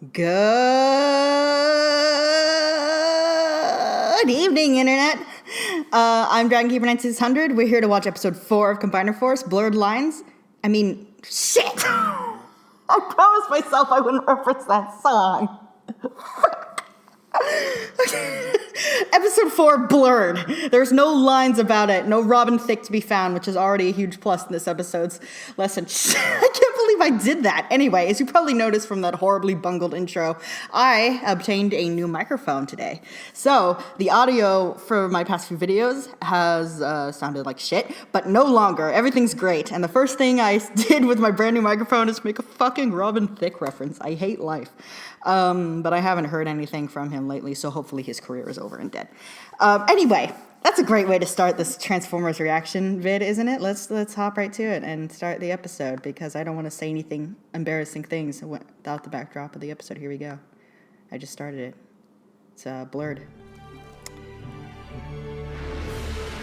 Good evening, Internet. I'm Dragonkeeper 9600. We're here to watch episode 4 of Combiner Force, Blurred Lines. Shit! I promised myself I wouldn't reference that song. Episode 4, Blurred. There's no lines about it. No Robin Thicke to be found, which is already a huge plus in this episode's lesson. I can't believe I did that. Anyway, as you probably noticed from that horribly bungled intro, I obtained a new microphone today. So, the audio for my past few videos has sounded like shit, but no longer. Everything's great. And the first thing I did with my brand new microphone is make a fucking Robin Thicke reference. I hate life. But I haven't heard anything from him lately, so hopefully his career is over and dead. Anyway, that's a great way to start this Transformers reaction vid, isn't it? Let's hop right to it and start the episode, because I don't want to say anything embarrassing things without the backdrop of the episode. Here we go. I just started it. It's Blurred.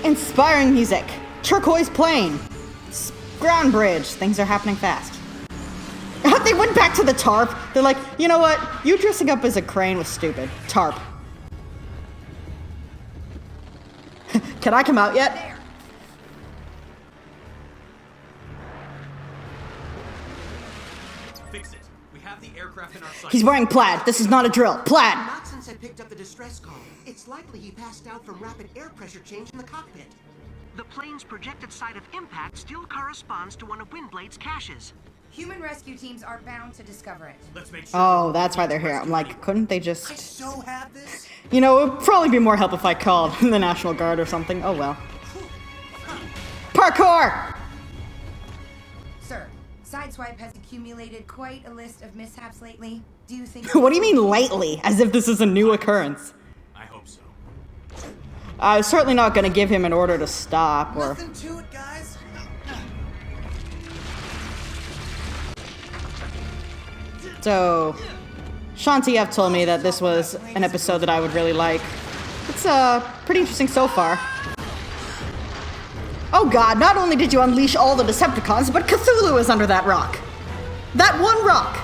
Inspiring music. Turquoise plane. Ground bridge. Things are happening fast. They went back to the tarp. They're like, you know what? You dressing up as a crane was stupid. Tarp. Can I come out yet? Fix it. We have the aircraft in our sight. He's wearing plaid. This is not a drill. Plaid. Maxson had picked up the distress call. It's likely he passed out from rapid air pressure change in the cockpit. The plane's projected site of impact still corresponds to one of Windblade's caches. Human rescue teams are bound to discover it. Let's make sure. Oh, that's why they're here. I'm like, couldn't they I just... so have this. You know, it would probably be more help if I called the National Guard or something. Oh, well. Parkour! Sir, Sideswipe has accumulated quite a list of mishaps lately. Do you think... What do you mean lately? As if this is a new occurrence. I hope so. I was certainly not going to give him an order to stop, or... Nothing to it, guys. So, Shanti told me that this was an episode that I would really like. It's pretty interesting so far. Oh god, not only did you unleash all the Decepticons, but Cthulhu is under that rock. That one rock!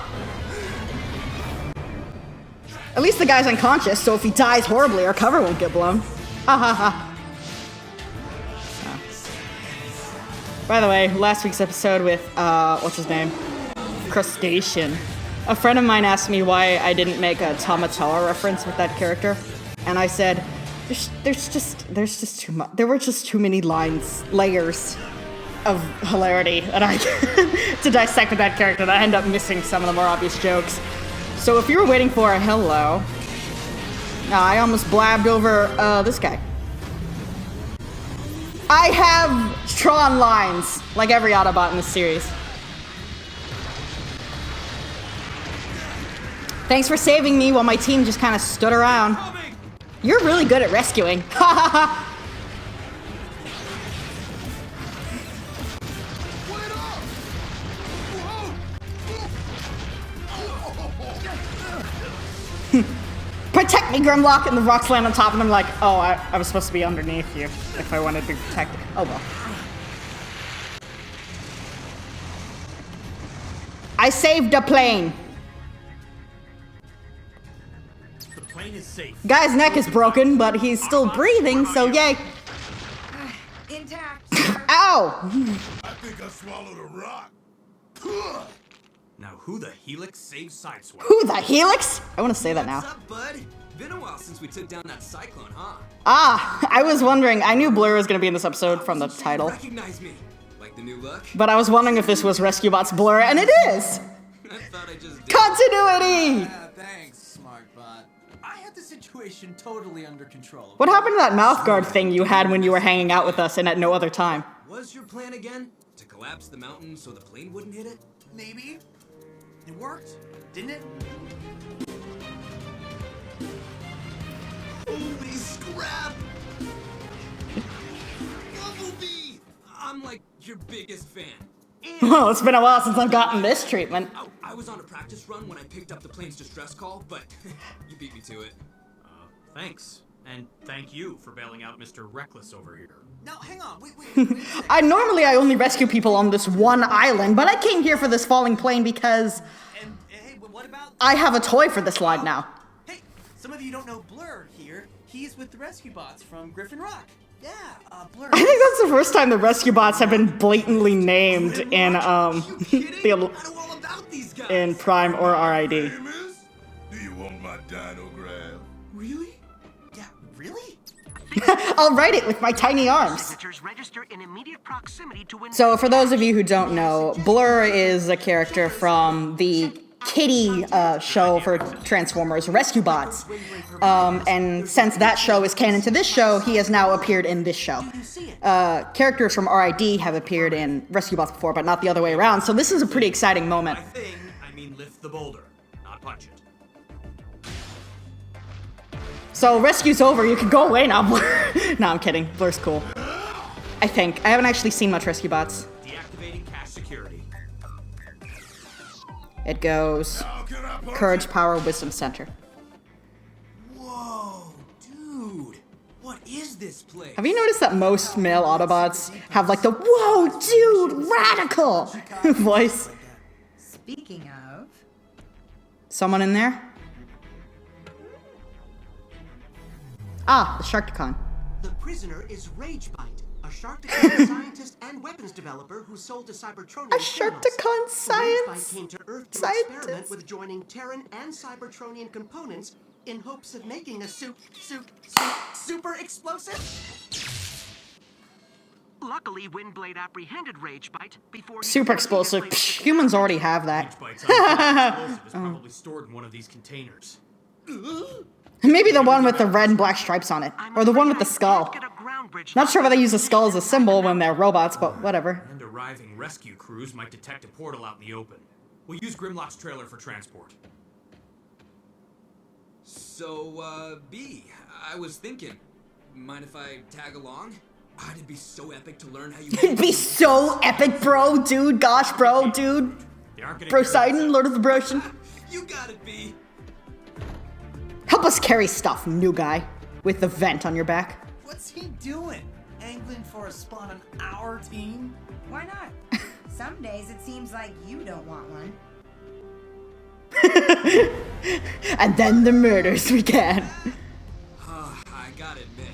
At least the guy's unconscious, so if he dies horribly, our cover won't get blown. Ha ha ha. By the way, last week's episode with, what's his name? Crustacean. A friend of mine asked me why I didn't make a Tamatoa reference with that character, and I said, there's just too much. There were just too many layers of hilarity that I to dissect with that character that I end up missing some of the more obvious jokes. So if you were waiting for a hello, I almost blabbed over this guy. I have Tron lines like every Autobot in this series. Thanks for saving me while my team just kind of stood around. You're really good at rescuing. Ha ha ha! Protect me, Grimlock! And the rocks land on top, and I'm like, oh, I was supposed to be underneath you if I wanted to be protected. Oh well. I saved a plane. Is safe. Guy's neck is broken, but he's still breathing, so yay. Intact. Ow! I think I swallowed a rock. Now, who the Helix saves Sideswipe? Who the Helix? I want to say that now. What's up, bud? Been a while since we took down that cyclone, huh? Ah, I was wondering. I knew Blur was going to be in this episode from the title, Recognize me? Like the new look? but I was wondering if this was Rescue Bots Blur, and it is! I thought I just did. Continuity! Yeah, thanks, smart bot. I had the situation totally under control. What happened to that mouth guard thing you had when you were hanging out with us and at no other time? Was your plan again? To collapse the mountain so the plane wouldn't hit it? Maybe. It worked, didn't it? Holy scrap! Bumblebee! I'm like your biggest fan. And Well, it's been a while since I've gotten this treatment. I was on a practice run when I picked up the plane's distress call, but you beat me to it. Thanks. And thank you for bailing out Mr. Reckless over here. Now, hang on. Wait. I only rescue people on this one island, but I came here for this falling plane because And hey, what about? I have a toy for this slide now. Hey, some of you don't know Blur here. He's with the rescue bots from Griffin Rock. Yeah, Blur. I think that's the first time the rescue bots have been blatantly named in You kidding? I the know all about these guys. in Prime or RID. Famous? Do you want my dinograph? Really? Yeah, really? I'll write it with my tiny arms. Signatures register in immediate proximity to win. So, for those of you who don't know, Blur is a character from the Kitty show for Transformers, Rescue Bots. And since that show is canon to this show, he has now appeared in this show. Characters from RID have appeared in Rescue Bots before, but not the other way around. So this is a pretty exciting moment. By thing, I mean lift the boulder, not punch it. So rescue's over, you can go away now, Blur. No, I'm kidding. Blur's cool. I think. I haven't actually seen much Rescue Bots. Deactivating cache security. It goes How can I punch Courage, it? Power, Wisdom Center. Whoa, dude. What is this place? Have you noticed that most male Autobots have like the "whoa, dude, radical" voice? Speaking of, Someone in there? Ah, the Sharkticon. The prisoner is Ragebite, a Sharkticon scientist and weapons developer who sold to Cybertronian A criminals. Sharkticon Ragebite science came to Earth to scientist. experiment with joining Terran and Cybertronian components in hopes of making a super explosive? Luckily, Windblade apprehended Ragebite before he Super could explosive. manipulate Psh, the humans already have that. H-Byte's explosive is probably stored in one of these containers. Maybe the one with the red and black stripes on it, I'm or the one with afraid the I skull. can't get a ground bridge Not sure why they use a locked skull as a symbol when they're robots, but whatever. And arriving rescue crews might detect a portal out in the open. We'll use Grimlock's trailer for transport. So, B, I was thinking, mind if I tag along? It'd be so epic to learn how you... It'd be so epic, bro, dude. Gosh, bro, dude. They aren't gonna Bro care Sidon, Lord of the Broshin. You got it, B! Help us carry stuff, new guy. With the vent on your back. What's he doing? Angling for a spot on our team? why not? Some days it seems like you don't want one. And then the murders began. I gotta admit,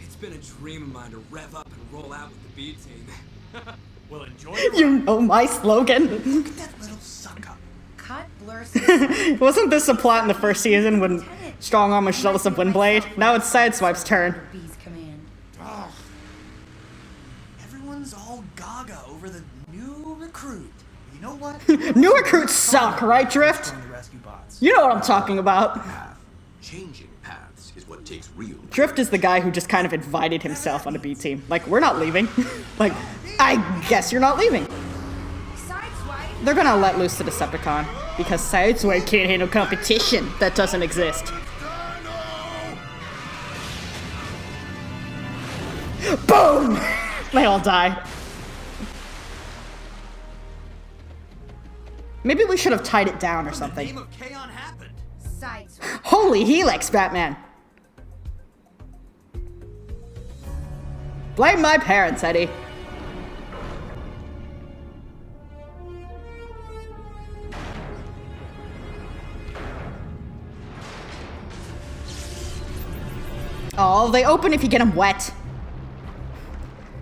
it's been a dream of mine to rev up and roll out with the B team. Well, enjoy the You know my slogan. That little sucker. Cut Blur. Wasn't this a plot in the first season when Strongarm was jealous of Windblade? Now it's Sideswipe's turn. B's command. Everyone's all gaga over the new recruit. You know what? New recruits suck, right, Drift? Join the rescue bots. You know what I'm talking about. Changing paths is what takes real. Drift is the guy who just kind of invited himself on a B team. Like, we're not leaving. Like, I guess you're not leaving. Sideswipe. They're gonna let loose the Decepticon because Sideswipe can't handle competition that doesn't exist. Boom! They all die. Maybe we should have tied it down or Game something. of Kaon happened. Sideswipe. Holy Helix, Batman! Blame my parents, Eddie. Oh, they open if you get them wet.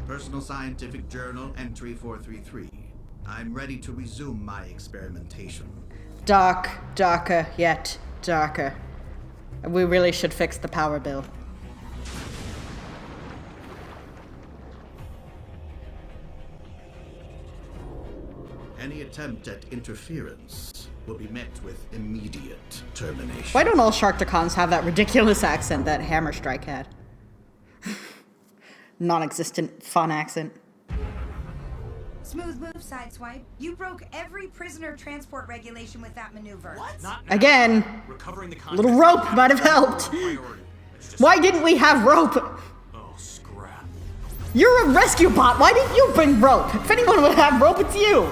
Personal Scientific Journal, entry 433. I'm ready to resume my experimentation. Darker, yet darker. We really should fix the power bill. Any attempt at interference will be met with immediate termination. Why don't all Sharkticons have that ridiculous accent that Hammerstrike had? Non-existent fun accent. Smooth move, Sideswipe. You broke every prisoner transport regulation with that maneuver. What? Not now. Again, Recovering the little contract rope might have helped. priority. It's just- Why didn't we have rope? Oh, scrap. You're a rescue bot. Why didn't you bring rope? If anyone would have rope, it's you.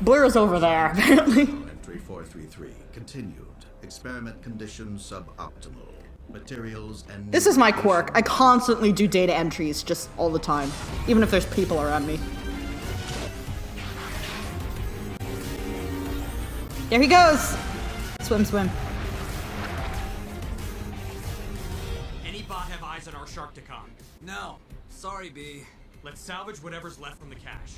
Blur's over there, apparently. Entry 433. Continued. Experiment conditions suboptimal. materials, and This is my quirk. I constantly do data entries just all the time, even if there's people around me. There he goes! Swim, swim. Any bot have eyes on our Sharkticon? No. Sorry, B. Let's salvage whatever's left from the cache.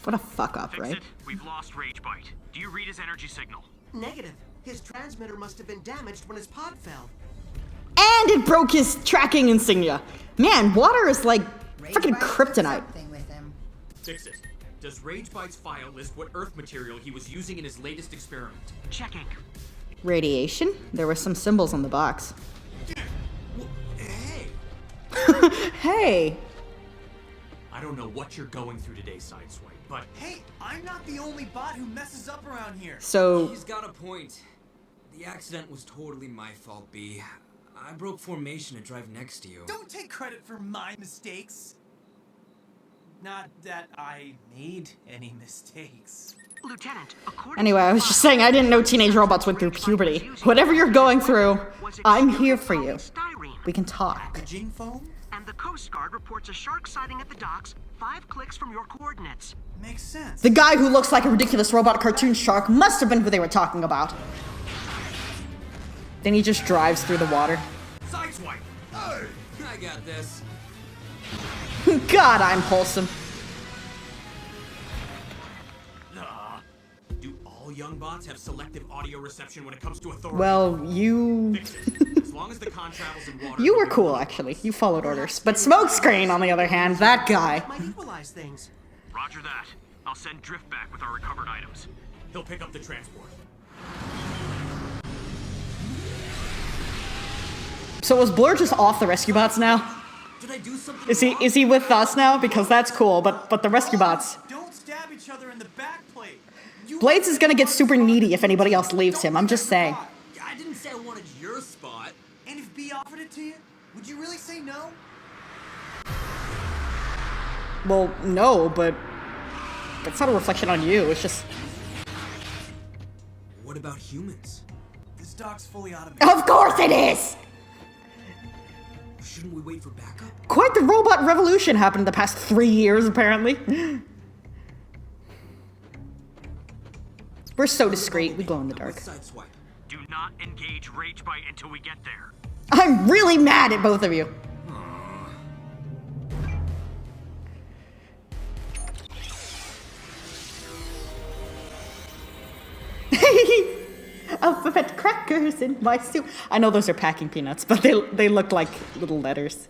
What a fuck up, Fix right? it. We've lost Ragebite. Do you read his energy signal? Negative. His transmitter must have been damaged when his pod fell. And it broke his tracking insignia. Man, water is like freaking Ragebite did kryptonite. something with him. Fix it. Does Ragebite's file list what Earth material he was using in his latest experiment? Checking. Radiation? There were some symbols on the box. Hey! Hey! I don't know what you're going through today, Sideswipe, but Hey, I'm not the only bot who messes up around here. So, He's got a point. The accident was totally my fault, B. I broke formation to drive next to you. Don't take credit for my mistakes. Not that I made any mistakes. Lieutenant, according anyway, I was just saying I didn't know teenage robots went through puberty. Whatever you're going through, I'm here for you. We can talk. Packaging foam? And the Coast Guard reports a shark sighting at the docks 5 clicks from your coordinates. Makes sense. The guy who looks like a ridiculous robot cartoon shark must have been who they were talking about. Then he just drives through the water. Sideswipe! Hey! I got this. God, I'm wholesome. Do all young bots have selective audio reception when it comes to authority? Well, you... Fix it. As long as the con travels in water... You were cool, actually. You followed orders. But Smokescreen, on the other hand, that guy. Might equalize things. Roger that. I'll send Drift back with our recovered items. He'll pick up the transport. So was Blur just off the rescue bots now? Did I do something Is he with us now? Because that's cool, but the rescue bots... Don't stab each other in the back plate. You Blades is gonna get super needy if anybody else leaves him, I'm just saying. I didn't say I wanted your spot. And if B offered it to you, would you really say no? Well, no, but... That's not a reflection on you, it's just... What about humans? This dock's fully automated. Of course it is! Shouldn't we wait for backup? Quite the robot revolution happened in the past 3 years, apparently. We're so discreet, we glow in the dark. Sideswipe. Do not engage Ragebite until we get there. I'm really mad at both of you. Alphabet crackers in my soup. I know those are packing peanuts, but they look like little letters.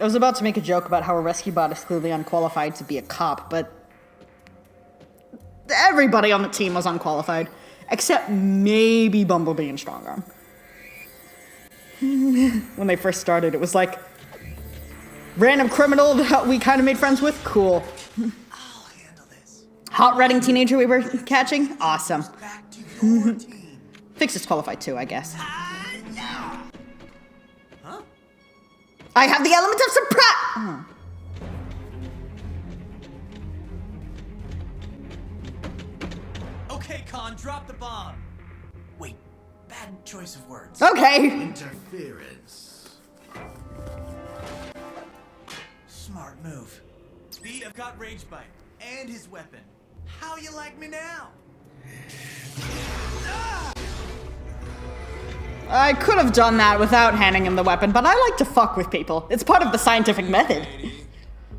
I was about to make a joke about how a rescue bot is clearly unqualified to be a cop, but everybody on the team was unqualified, except maybe Bumblebee and Strongarm. When they first started, it was like, random criminal that we kind of made friends with? Cool. I'll handle this. Hot redding teenager we were catching? Awesome. Back to your team. Fix is qualified too, I guess. Huh? I have the element of surprise! Okay, Khan, drop the bomb. Wait, bad choice of words. Okay. Interference. Smart move. B, I've got Ragebite and his weapon. How you like me now? I could have done that without handing him the weapon, but I like to fuck with people. It's part of the scientific method.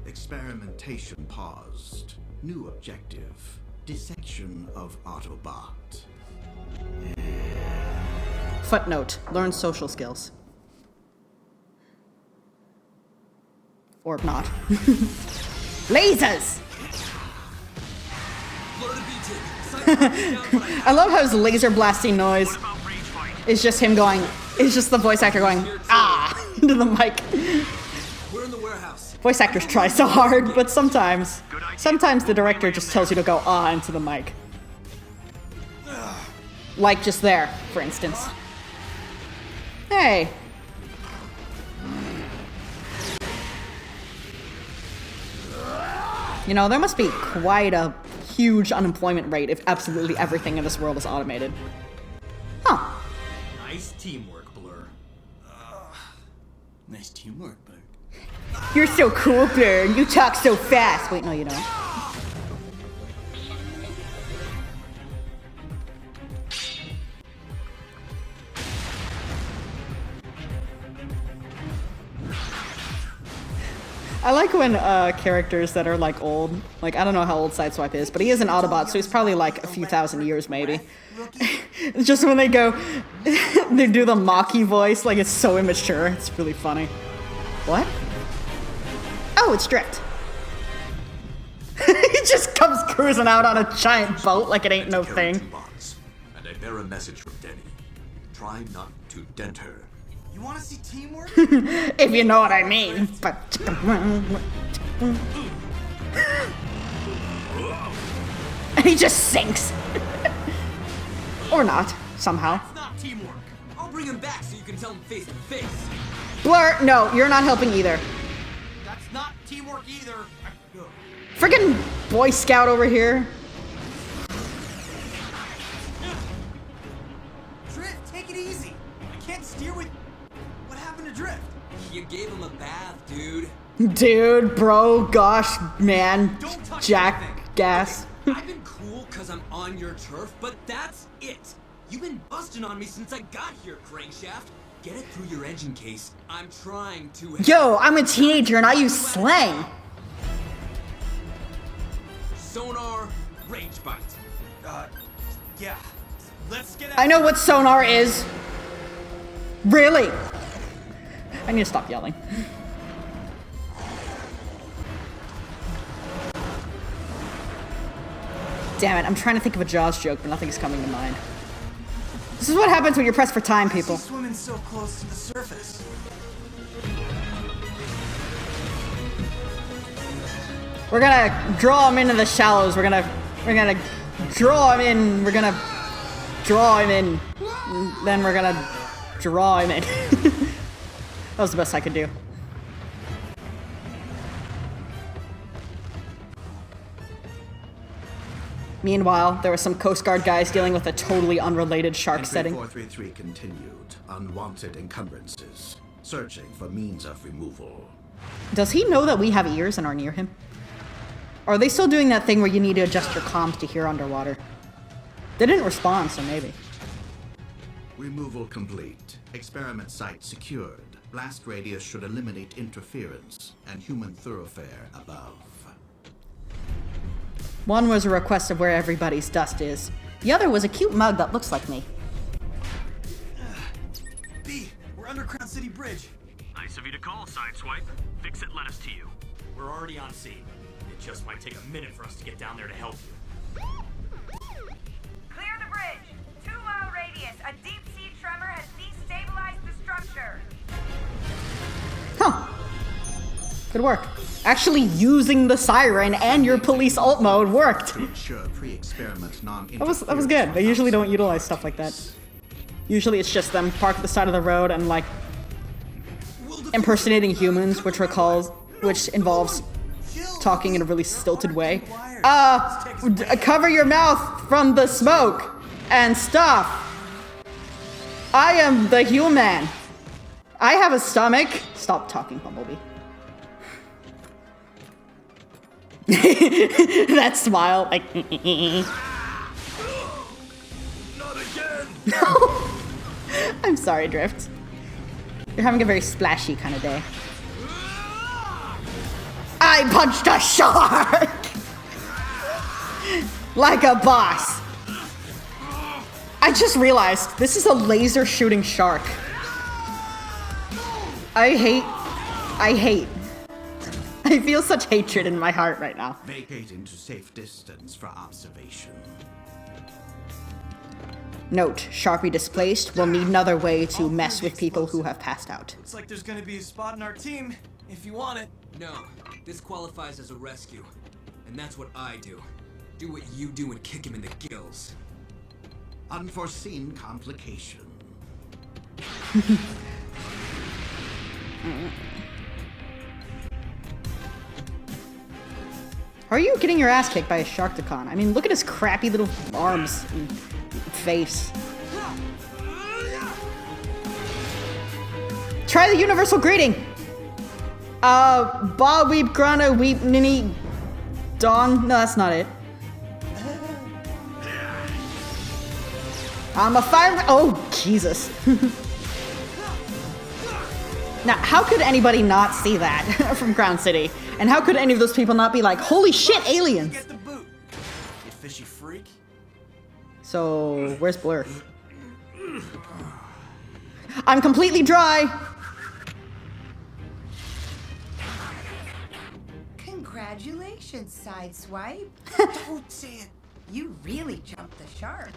Experimentation paused. New objective. Dissection of Autobot. Footnote, learn social skills. Or not. Lasers! Blur to B-Team. Sideswipe down what I I love how his laser blasting noise What about Ragebite? is just him going, it's just the voice actor going, ah, into the mic. We're in the warehouse. Voice actors try so hard, but sometimes the director just tells you to go ah into the mic. Like just there, for instance. Hey. You know, there must be quite a huge unemployment rate if absolutely everything in this world is automated. Huh. Nice teamwork, Blur. Nice teamwork, Blur. You're so cool, Blur. You talk so fast. Wait, no, you don't. I like when characters that are like old, like I don't know how old Sideswipe is, but he is an Autobot, so he's probably like a few thousand years maybe. It's just when they go, they do the Maki voice, like it's so immature. It's really funny. What? Oh, it's Drift. He just comes cruising out on a giant boat like it ain't no Carry thing. two bots, and I bear a message from Denny. Try not to dent her. You want to see teamwork? If you know what I mean. But and he just sinks. Or not, somehow. It's not teamwork. I'll bring him back so you can tell him face to face. Blur, no, you're not helping either. That's not teamwork either. Friggin' Boy Scout over here. Drift, take it easy. I can't steer with... What happened to Drift? You gave him a bath, dude. Dude, bro, gosh, man. Don't touch Jackass. I've been cool because I'm on your turf, but that's it. You've been busting on me since I got here, Crankshaft. Get it through your engine case. I'm trying to... Yo, I'm a teenager and I use slang. Sonar, Rage Bite. Yeah. Let's get out. I know what sonar is. Really? I need to stop yelling. Damn it, I'm trying to think of a Jaws joke, but nothing's coming to mind. This is what happens when you're pressed for time, people. He's swimming so close to the surface. We're gonna draw him into the shallows. We're gonna draw him in. We're gonna draw him in. Then we're gonna draw him in. That was the best I could do. Meanwhile, there were some Coast Guard guys dealing with a totally unrelated shark Entry setting. 433 continued. Unwanted encumbrances. Searching for means of removal. Does he know that we have ears and are near him? Or are they still doing that thing where you need to adjust your comms to hear underwater? They didn't respond, so maybe. Removal complete. Experiment site secured. Blast radius should eliminate interference and human thoroughfare above. One was a request of where everybody's dust is. The other was a cute mug that looks like me. B, we're under Crown City Bridge. Nice of you to call, Sideswipe. Fix-It led us to you. We're already on scene. It just might take a minute for us to get down there to help you. Clear the bridge. 2-mile radius. A deep sea tremor has destabilized the structure. Huh. Good work. Actually using the siren and your police alt mode worked. To ensure pre-experiment That was good. They usually don't utilize stuff like that. Usually it's just them parked at the side of the road and like impersonating humans, which involves talking in a really stilted way. Cover your mouth from the smoke and stop. I am the human. I have a stomach. Stop talking, Bumblebee. That smile, like. Not again! No! I'm sorry, Drift. You're having a very splashy kind of day. I punched a shark! Like a boss. I just realized this is a laser shooting shark. I feel such hatred in my heart right now. Vacating to safe distance for observation. Note, Sharpie displaced will need another way to mess with people who have passed out. Looks like there's gonna be a spot in our team, if you want it. No, this qualifies as a rescue. And that's what I do. Do what you do and kick him in the gills. Unforeseen complication. How are you getting your ass kicked by a Sharkticon? I mean, look at his crappy little arms and face. Try the universal greeting. Ba weep grana weep nini dong. No, that's not it. I'm a fire. Oh, Jesus. Now, how could anybody not see that from Ground City? And how could any of those people not be like, holy shit, aliens? Get the boot. You fishy freak. So, where's Blur? I'm completely dry. Congratulations, Sideswipe. Don't say it. You really jumped the shark.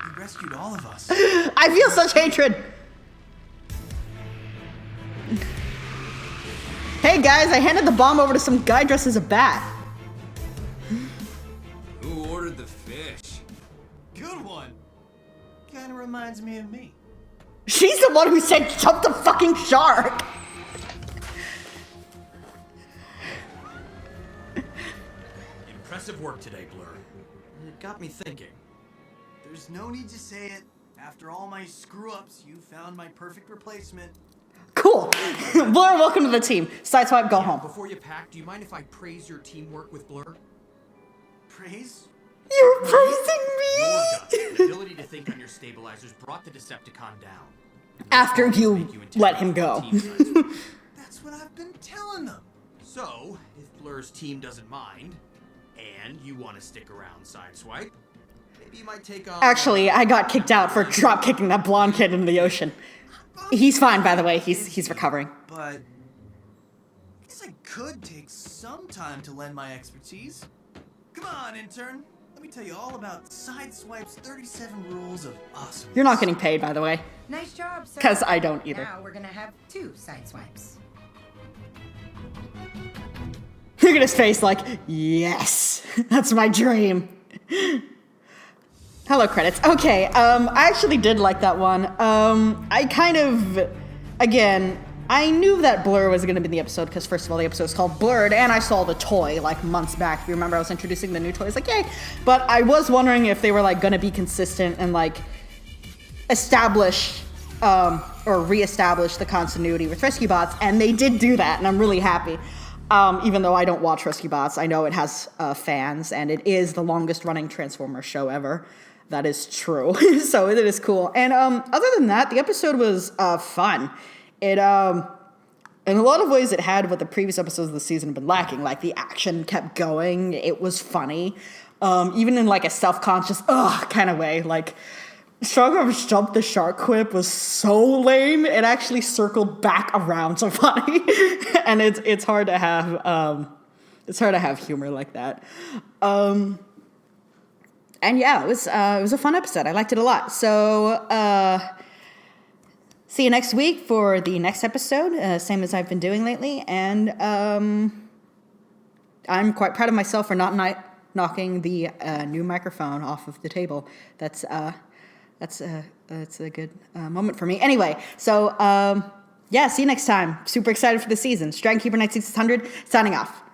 You rescued all of us. I feel such hatred. Hey guys, I handed the bomb over to some guy dressed as a bat. Who ordered the fish? Good one. Kinda reminds me of me. She's the one who said jump the fucking shark. Impressive work today, Blur. It got me thinking. There's no need to say it. After all my screw-ups, you found my perfect replacement. Cool. Blur, welcome to the team. Sideswipe, go home. Before you pack, do you mind if I praise your teamwork with Blur? Praise? You're praising Your me. guts, the ability to think on your stabilizers brought the Decepticon down. After Make you let him integral go. to the team, Sideswipe. That's what I've been telling them. So, if Blur's team doesn't mind, and you want to stick around, Sideswipe, maybe you might take on... Actually, I got kicked out for drop kicking that blonde kid in the ocean. He's fine, by the way. He's recovering. But I guess I could take some time to lend my expertise. Come on, intern. Let me tell you all about Sideswipe's 37 rules of awesome. You're not getting paid, by the way. Nice job, sir. 'Cause I don't either. Now we're gonna have 2 Sideswipes. Look at his face like, yes, that's my dream. Hello, credits. Okay, I actually did like that one. I kind of, again, I knew that Blur was going to be in the episode because, first of all, the episode's called Blurred, and I saw the toy, like, months back. If you remember, I was introducing the new toys, like, yay. But I was wondering if they were, like, going to be consistent and, like, establish, or reestablish the continuity with Rescue Bots, and they did do that, and I'm really happy. Even though I don't watch Rescue Bots, I know it has fans, and it is the longest-running Transformers show ever. That is true. So it is cool. And other than that, the episode was fun. It, in a lot of ways, it had what the previous episodes of the season have been lacking. Like, the action kept going. It was funny. Even in, like, a self-conscious, kind of way. Like, Strogrov's jump the shark quip was so lame. It actually circled back around so funny. And it's hard to have humor like that. And yeah, it was a fun episode. I liked it a lot. So see you next week for the next episode, same as I've been doing lately. And I'm quite proud of myself for not knocking the new microphone off of the table. That's a good moment for me. Anyway, so yeah, see you next time. Super excited for the season. Dragon Keeper 9600 signing off.